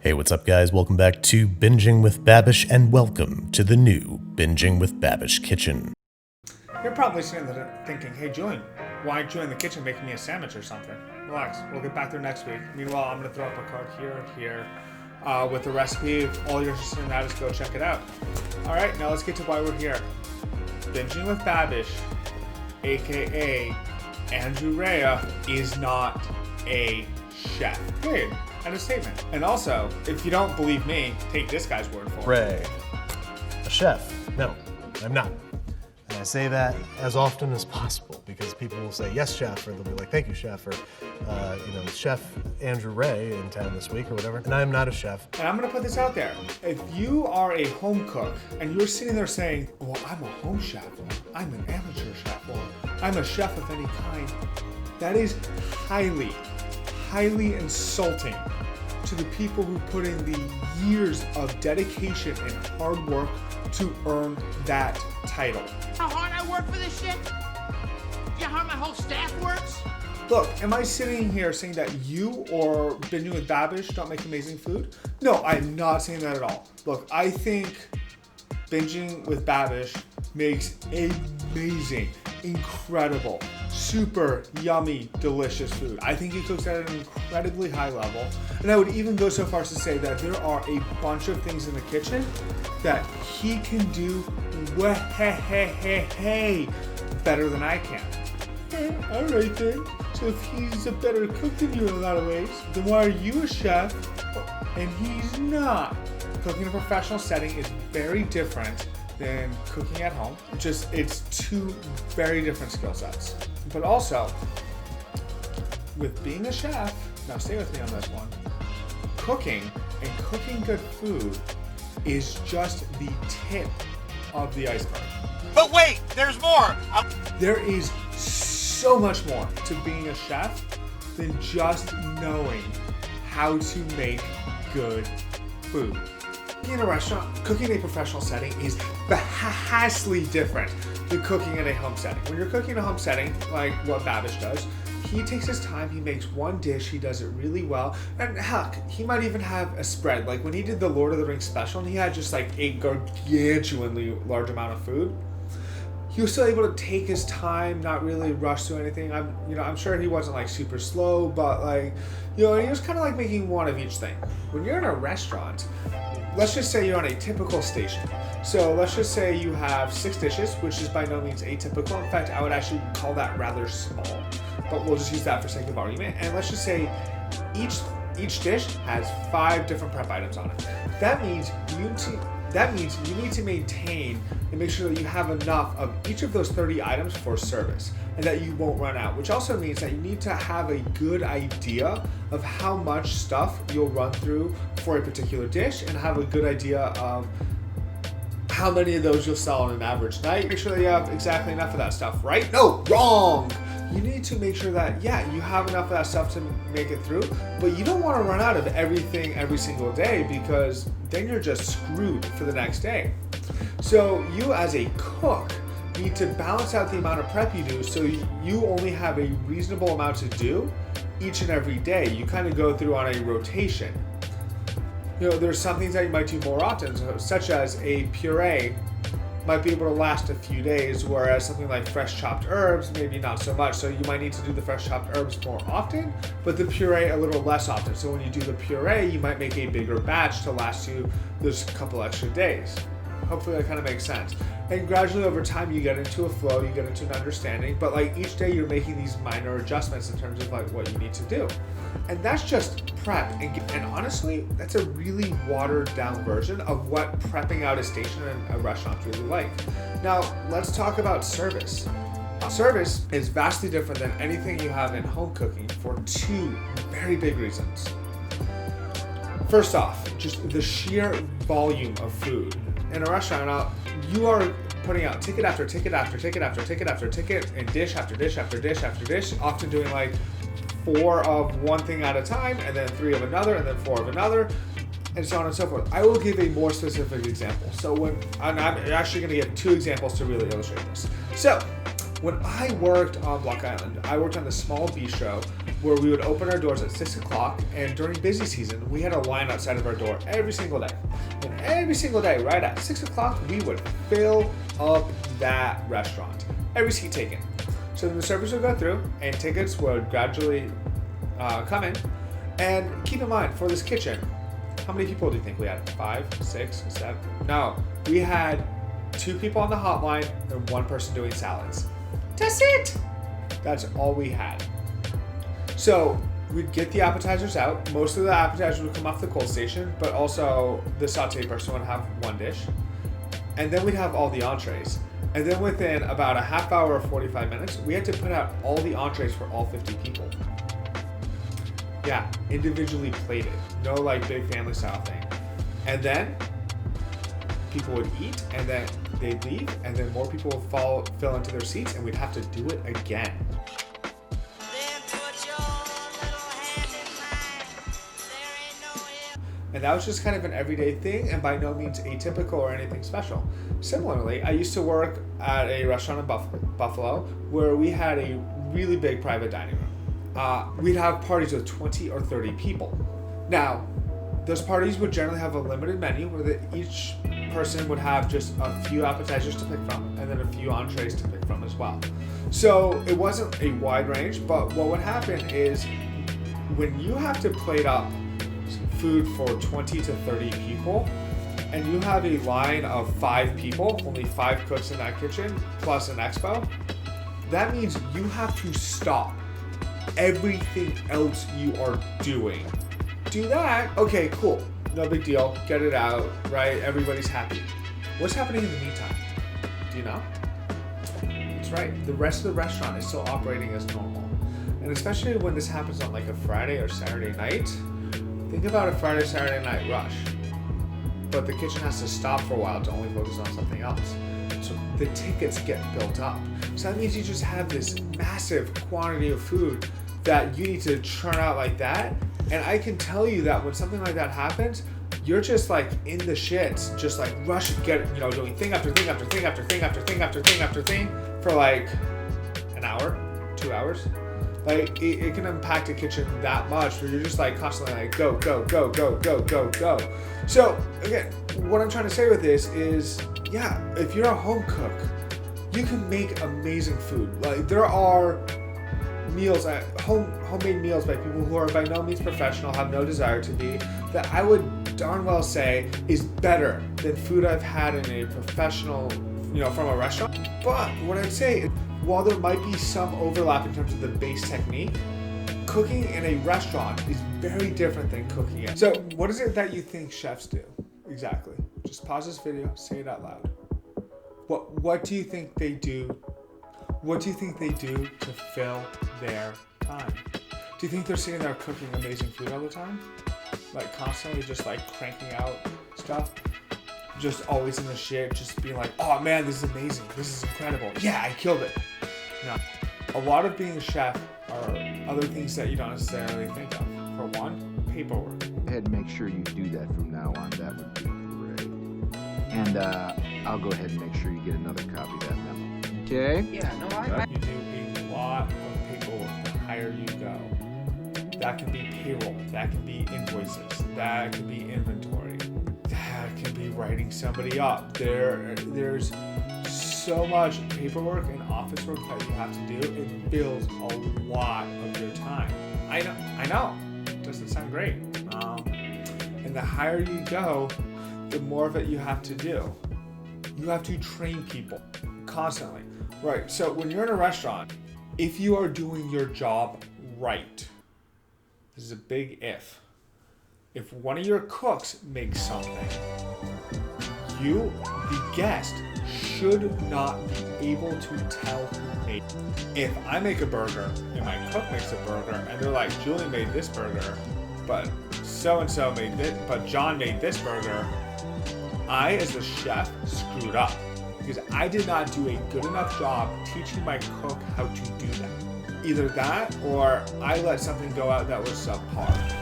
Hey, what's up guys? Welcome back to Binging with Babish and welcome to the new Binging with Babish kitchen. You're probably sitting there thinking, hey Julian, why aren't you in the kitchen making me a sandwich or something? Relax, we'll get back there next week. Meanwhile, I'm going to throw up a card here and here with the recipe. If all you're interested in that is go check it out. Alright, now let's get to why we're here. Binging with Babish, aka Andrew Rea, is not a chef. Period. And a statement. And also, if you don't believe me, take this guy's word for it. Ray, a chef? No, I'm not. And I say that as often as possible because people will say, yes, chef, or they'll be like, thank you, chef, or, Chef Andrew Ray in town this week or whatever. And I'm not a chef. And I'm going to put this out there. If you are a home cook and you're sitting there saying, well, I'm a home chef, or I'm an amateur chef, or I'm a chef of any kind, that is highly insulting to the people who put in the years of dedication and hard work to earn that title. How hard I work for this shit? Do you know how my whole staff works? Look, am I sitting here saying that you or Binging with Babish don't make amazing food? No, I'm not saying that at all. Look, I think Binging with Babish makes amazing, incredible, super yummy, delicious food. I think he cooks at an incredibly high level. And I would even go so far as to say that there are a bunch of things in the kitchen that he can do way better than I can. Alright then. So if he's a better cook than you in a lot of ways, then why are you a chef and he's not? Cooking in a professional setting is very different than cooking at home. It's two very different skill sets. But also, with being a chef, now stay with me on this one, cooking and cooking good food is just the tip of the iceberg. But wait, there's more. There is so much more to being a chef than just knowing how to make good food. In a restaurant, cooking in a professional setting is vastly different than cooking in a home setting. When you're cooking in a home setting, like what Babish does, he takes his time, he makes one dish, he does it really well, and heck, he might even have a spread. Like when he did the Lord of the Rings special and he had just like a gargantuanly large amount of food, he was still able to take his time, not really rush through anything. I'm sure he wasn't like super slow, but he was kind of like making one of each thing. When you're in a restaurant, let's just say you're on a typical station. So let's just say you have 6 dishes, which is by no means atypical. In fact, I would actually call that rather small, but we'll just use that for sake of argument. And let's just say each dish has 5 different prep items on it. That means you need to maintain and make sure that you have enough of each of those 30 items for service and that you won't run out, which also means that you need to have a good idea of how much stuff you'll run through for a particular dish and have a good idea of how many of those you'll sell on an average night. Make sure that you have exactly enough of that stuff, right? No, wrong! You need to make sure that, you have enough of that stuff to make it through, but you don't want to run out of everything every single day because then you're just screwed for the next day. So you as a cook need to balance out the amount of prep you do so you only have a reasonable amount to do each and every day. You kind of go through on a rotation. There's some things that you might do more often, such as a puree might be able to last a few days, whereas something like fresh chopped herbs, maybe not so much. So you might need to do the fresh chopped herbs more often, but the puree a little less often. So when you do the puree, you might make a bigger batch to last you those couple extra days. Hopefully that kind of makes sense. And gradually over time, you get into a flow, you get into an understanding, but each day you're making these minor adjustments in terms of what you need to do. And that's just prep. And honestly, that's a really watered down version of what prepping out a station in a restaurant's really like. Now, let's talk about service. Service is vastly different than anything you have in home cooking for 2 very big reasons. First off, just the sheer volume of food. In a restaurant, you are putting out ticket after ticket after ticket after ticket after ticket and dish after dish after dish after dish, often doing 4 of one thing at a time and then 3 of another and then 4 of another and so on and so forth. I will give a more specific example. So I'm actually going to give 2 examples to really illustrate this. So when I worked on Block Island, I worked on the small bistro where we would open our doors at 6 o'clock, and during busy season, we had a line outside of our door every single day. And every single day, right at 6 o'clock, we would fill up that restaurant. Every seat taken. So then the servers would go through, and tickets would gradually come in. And keep in mind, for this kitchen, how many people do you think we had? 5, 6, 7? No, we had 2 people on the hotline and 1 person doing salads. That's it. That's all we had. So we'd get the appetizers out. Most of the appetizers would come off the cold station, but also the sauté person would have 1 dish. And then we'd have all the entrees. And then within about a half hour or 45 minutes, we had to put out all the entrees for all 50 people. Yeah, individually plated. No like big family style thing. And then people would eat, and then they'd leave, and then more people would fill into their seats, and we'd have to do it again. And that was just kind of an everyday thing, and by no means atypical or anything special. Similarly, I used to work at a restaurant in Buffalo where we had a really big private dining room. We'd have parties with 20 or 30 people. Now, those parties would generally have a limited menu where each person would have just a few appetizers to pick from, and then a few entrees to pick from as well. So it wasn't a wide range, but what would happen is when you have to plate up food for 20 to 30 people, and you have a line of 5 people, only 5 cooks in that kitchen, plus an expo, that means you have to stop everything else you are doing. Do that, okay, cool, no big deal, get it out, right? Everybody's happy. What's happening in the meantime? Do you know? That's right, the rest of the restaurant is still operating as normal. And especially when this happens on like a Friday or Saturday night, think about a Friday, Saturday night rush. But the kitchen has to stop for a while to only focus on something else. So the tickets get built up. So that means you just have this massive quantity of food that you need to churn out like that. And I can tell you that when something like that happens, you're just like in the shits, just like rushing, doing thing after thing after thing after thing after thing after thing after thing for like an hour, 2 hours. Like it can impact a kitchen that much where you're just like constantly like go, go, go, go, go, go, go. So again, what I'm trying to say with this is, yeah, if you're a home cook, you can make amazing food. Like there are meals at homemade meals by people who are by no means professional, have no desire to be, that I would darn well say is better than food I've had in a professional, from a restaurant. But what I'd say is, while there might be some overlap in terms of the base technique, cooking in a restaurant is very different than cooking at. So what is it that you think chefs do? Exactly. Just pause this video, say it out loud. What do you think they do? What do you think they do to fill their time? Do you think they're sitting there cooking amazing food all the time? Like constantly just like cranking out stuff? Just always in the shit, just being like, oh man, this is amazing, this is incredible, yeah, I killed it. No. A lot of being a chef are other things that you don't necessarily think of. For one, paperwork. Go ahead and make sure you do that from now on. That would be great. And I'll go ahead and make sure you get another copy of that memo. Okay? Yeah, no, I You do a lot of paperwork the higher you go. That can be payroll, that can be invoices, that can be inventory, that can be writing somebody up. There's so much paperwork and office work that you have to do. It builds a lot of your time. I know. Doesn't sound great. And the higher you go, the more of it you have to do. You have to train people constantly. Right, so when you're in a restaurant, if you are doing your job right, this is a big if one of your cooks makes something, you, the guest, should not be able to tell who made it. If I make a burger and my cook makes a burger and they're like, Julie made this burger, but so-and-so made this, but John made this burger, I, as a chef, screwed up because I did not do a good enough job teaching my cook how to do that. Either that or I let something go out that was subpar.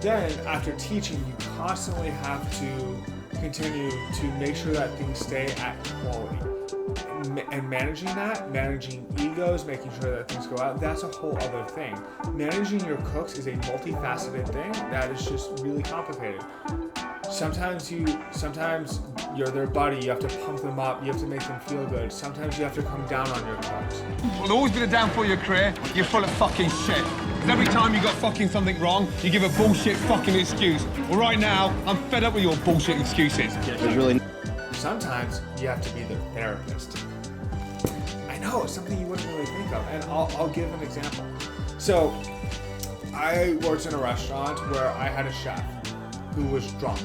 Then, after teaching, you constantly have to continue to make sure that things stay at quality. and managing egos, making sure that things go out, that's a whole other thing. Managing your cooks is a multifaceted thing that is just really complicated. Sometimes you're their buddy, you have to pump them up, you have to make them feel good. Sometimes you have to come down on your cooks. Well, always been a downfall of your career, you're full of fucking shit. Because every time you got fucking something wrong, you give a bullshit fucking excuse. Well, right now, I'm fed up with your bullshit excuses. There's really Sometimes you have to be their therapist. I know, it's something you wouldn't really think of, and I'll give an example. So, I worked in a restaurant where I had a chef who was drunk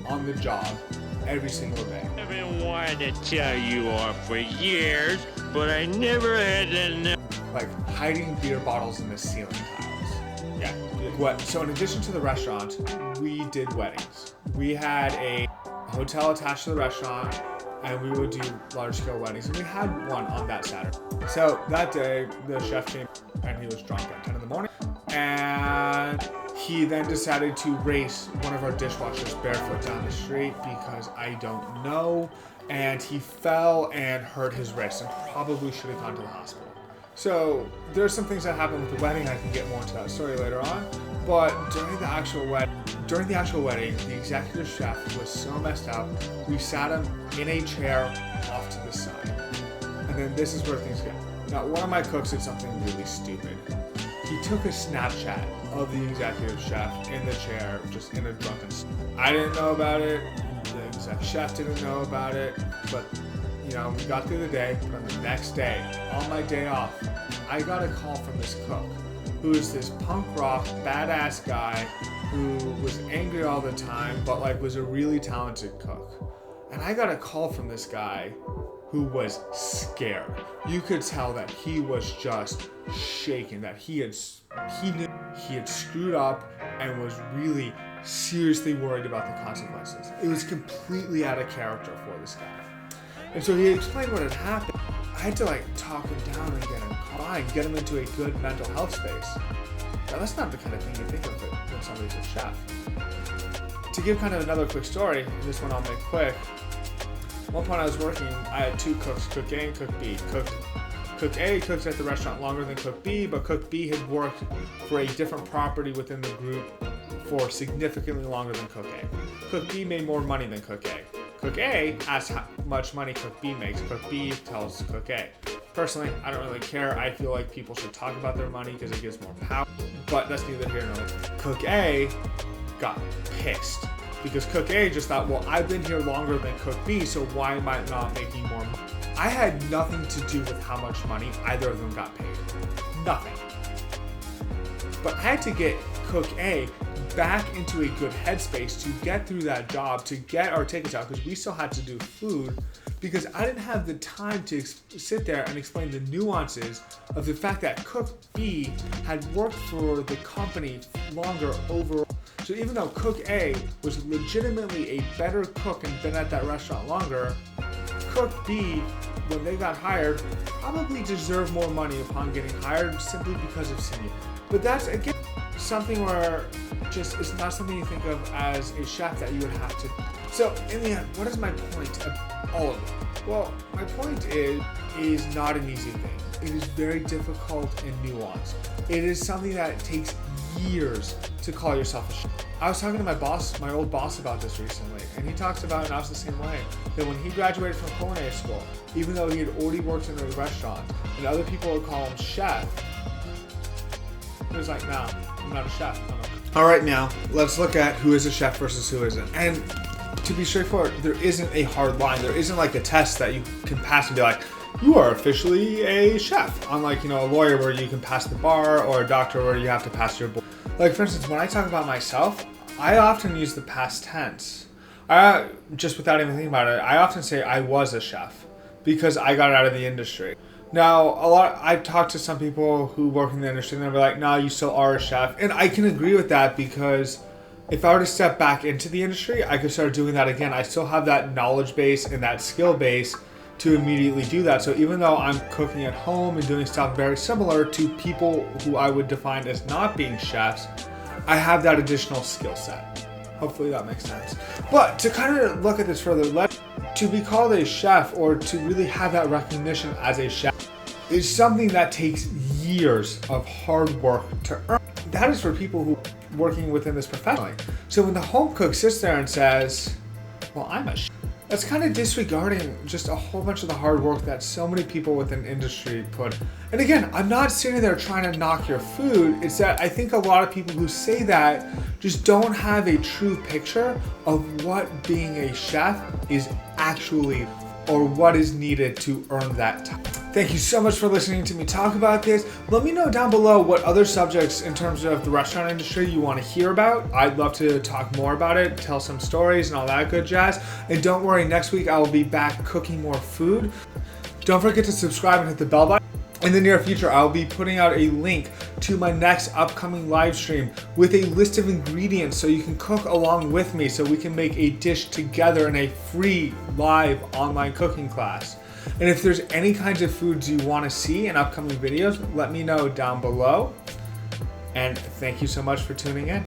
on the job every single day. I've been wanting to tell you all for years, but I never had to know. Like hiding beer bottles in the ceiling tiles. Yeah. What? So in addition to the restaurant, we did weddings. We had a hotel attached to the restaurant, and we would do large-scale weddings, and we had one on that Saturday. So that day, the chef came, and he was drunk at 10 in the morning, and he then decided to race one of our dishwashers barefoot down the street because I don't know, and he fell and hurt his wrist and probably should have gone to the hospital. So there's some things that happened with the wedding. I can get more into that story later on, but during the actual wedding, the executive chef was so messed up, we sat him in a chair off to the side. And then this is where things get. Now, one of my cooks did something really stupid. He took a Snapchat of the executive chef in the chair, just in a drunken state. I didn't know about it, the exec chef didn't know about it, but you know, we got through the day. But on the next day, on my day off, I got a call from this cook, who is this punk rock, badass guy who was angry all the time, but like was a really talented cook. And I got a call from this guy who was scared. You could tell that he was just shaken, that he knew he had screwed up and was really seriously worried about the consequences. It was completely out of character for this guy. And so he explained what had happened. I had to like talk him down and get him calm, get him into a good mental health space. Now that's not the kind of thing you think of when somebody's a chef. To give kind of another quick story, and this one I'll make quick. At one point I was working, I had two cooks, Cook A and Cook B. Cook A cooked at the restaurant longer than Cook B, but Cook B had worked for a different property within the group for significantly longer than Cook A. Cook B made more money than Cook A. Cook A asks how much money Cook B makes. Cook B tells Cook A. Personally, I don't really care. I feel like people should talk about their money because it gives more power, but that's neither here nor there. Cook A got pissed because Cook A just thought, well, I've been here longer than Cook B, so why am I not making more money? I had nothing to do with how much money either of them got paid. Nothing. But I had to get Cook A back into a good headspace to get through that job, to get our tickets out, because we still had to do food, because I didn't have the time to sit there and explain the nuances of the fact that Cook B had worked for the company longer overall. So even though Cook A was legitimately a better cook and been at that restaurant longer, Cook B, when they got hired, probably deserved more money upon getting hired simply because of seniority. But that's, again, something where just it's not something you think of as a chef that you would have to. So in the end, what is my point of all of it? Well, my point is not an easy thing. It is very difficult and nuanced. It is something that takes years to call yourself a chef. I was talking to my boss, my old boss, about this recently, and he talks about, and I was the same way, that when he graduated from culinary school, even though he had already worked in a restaurant, and other people would call him chef, he was like, no, I'm not a chef. All right, now let's look at who is a chef versus who isn't. And to be straightforward, there isn't a hard line. There isn't like a test that you can pass and be like, you are officially a chef. Unlike, a lawyer where you can pass the bar, or a doctor where you have to pass your board. Like, for instance, when I talk about myself, I often use the past tense. Just without even thinking about it, I often say I was a chef because I got out of the industry. Now, I've talked to some people who work in the industry and they'll be like, no, you still are a chef. And I can agree with that because if I were to step back into the industry, I could start doing that again. I still have that knowledge base and that skill base to immediately do that. So even though I'm cooking at home and doing stuff very similar to people who I would define as not being chefs, I have that additional skill set. Hopefully that makes sense. But to kind of look at this further, to be called a chef or to really have that recognition as a chef is something that takes years of hard work to earn. That is for people who are working within this professionally. So when the home cook sits there and says, well, I'm a chef, that's kind of disregarding just a whole bunch of the hard work that so many people within industry put. And again, I'm not sitting there trying to knock your food. It's that I think a lot of people who say that just don't have a true picture of what being a chef is actually, or what is needed to earn that time. Thank you so much for listening to me talk about this. Let me know down below what other subjects in terms of the restaurant industry you want to hear about. I'd love to talk more about it, tell some stories and all that good jazz. And don't worry, next week I will be back cooking more food. Don't forget to subscribe and hit the bell button. In the near future, I'll be putting out a link to my next upcoming live stream with a list of ingredients so you can cook along with me so we can make a dish together in a free live online cooking class. And if there's any kinds of foods you want to see in upcoming videos, let me know down below. And thank you so much for tuning in.